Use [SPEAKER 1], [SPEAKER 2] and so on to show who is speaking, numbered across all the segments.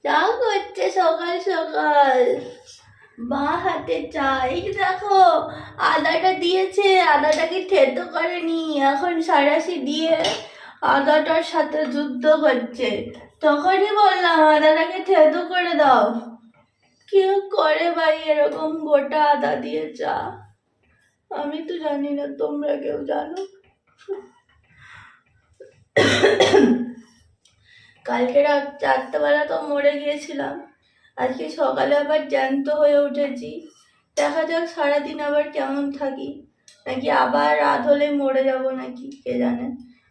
[SPEAKER 1] চা করছে সকাল সকাল, মা হাতে চা। এই দেখো আদাটা দিয়েছে, আদাটাকে থেতো করেনি, এখন সারাশি দিয়ে আদাটার সাথে যুদ্ধ করছে। তখনই বললাম আদাটাকে থেতো করে দাও। কেউ করে ভাই এরকম গোটা আদা দিয়ে চা? আমি তো জানি না, তোমরা কেউ জানো? কালকে রাত্রেবেলা তো মরে গিয়েছিলাম, আজকে সকালে আবার জ্যান্ত হয়ে উঠেছি। দেখা যাক সারাদিন আবার কেমন থাকি, নাকি আবার রাত হলে মরে যাব নাকি কে জানে।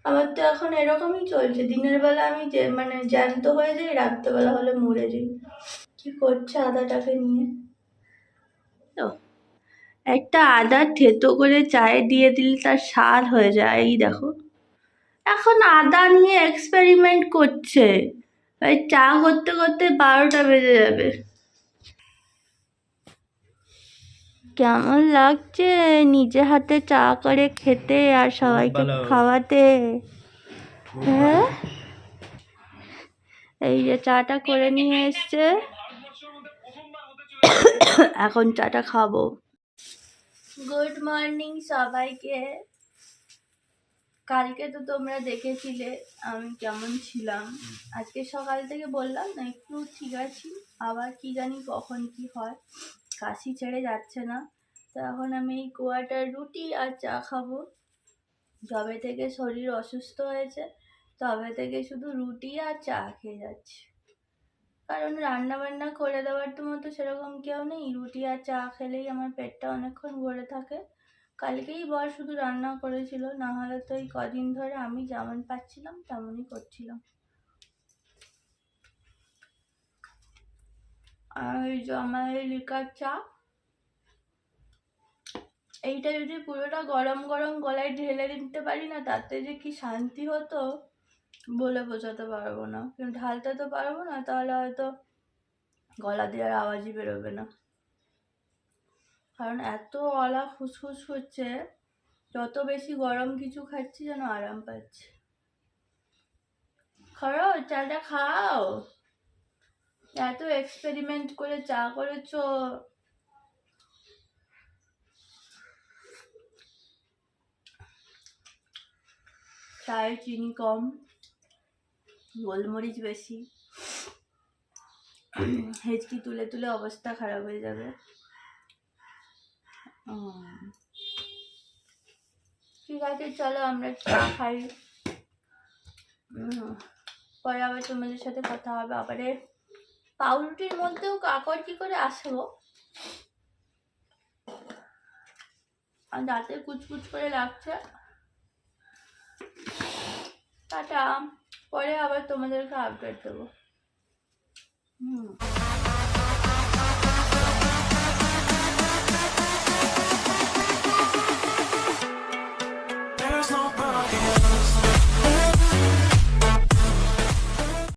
[SPEAKER 1] আমার তো এখন এরকমই চলছে, দিনের বেলা আমি মানে জ্যান্ত হয়ে যাই, রাত্রেবেলা হলে মরে যাই। কি করছে আদাটাকে নিয়ে? একটা আদা থেতো করে চায়ে দিয়ে দিলে তার স্বাদ হয়ে যায়। এই দেখো এখন আদা নিয়ে এক্সপেরিমেন্ট করছে, ওই চা করতে করতে 12টা বেজে যাবে। কেমন লাগছে নিজে হাতে চা করে খেতে আর সবাইকে খাওয়াতে? হ্যাঁ, এই যে চাটা করে নিয়ে এসছে, এখন চাটা খাবো। গুড মর্নিং সবাইকে। কালকে তো তোমরা দেখেছিলে আমি কেমন ছিলাম। আজকে সকাল থেকে বললাম না একটু ঠিক আছি, আবার কি জানি কখন কি হয়, কাশি ছেড়ে যাচ্ছে না। তো এখন আমি এই কোয়াটার রুটি আর চা খাবো। যবে থেকে শরীর অসুস্থ হয়েছে তবে থেকে শুধু রুটি আর চা খেয়ে যাচ্ছি, কারণ রান্না বান্না করে দেওয়ার তো মতো সেরকম কেউ নেই। রুটি আর চা খেলেই আমার পেটটা অনেকক্ষণ ভরে থাকে। কালকেই বর শুধু রান্না করেছিল, না হলে তো এই কদিন ধরে আমি যেমন পাচ্ছিলাম তেমনই করছিলাম। আর ওই জমাই লিকার চা, এইটা যদি পুরোটা গরম গরম গলায় ঢেলে দিতে পারি না, তাতে যে কি শান্তি হতো বলে বোঝাতে পারবো না। কিন্তু ঢালতে তো পারবো না, তাহলে হয়তো গলা দিয়ে আর আওয়াজই বেরোবে না, কারণ এত গলা ফুসফুস হচ্ছে। যত বেশি গরম কিছু খাচ্ছি যেন আরাম পাচ্ছি। খাও চাটা খাও, এত এক্সপেরিমেন্ট করে চা করেছো। চায়ে চিনি কম, গোলমরিচ বেশি, হেঁচকি তুলে তুলে অবস্থা খারাপ হয়ে যাবে। ঠিক আছে চলো আমরা চা খাই, পরে আবার তোমাদের সাথে কথা হবে। আবার পাউরুটির মধ্যেও কাকড় কি করে আসবো, আর দাঁতে কুচকুচ করে লাগছে। টাটা, পরে আবার তোমাদেরকে আপডেট দেবো।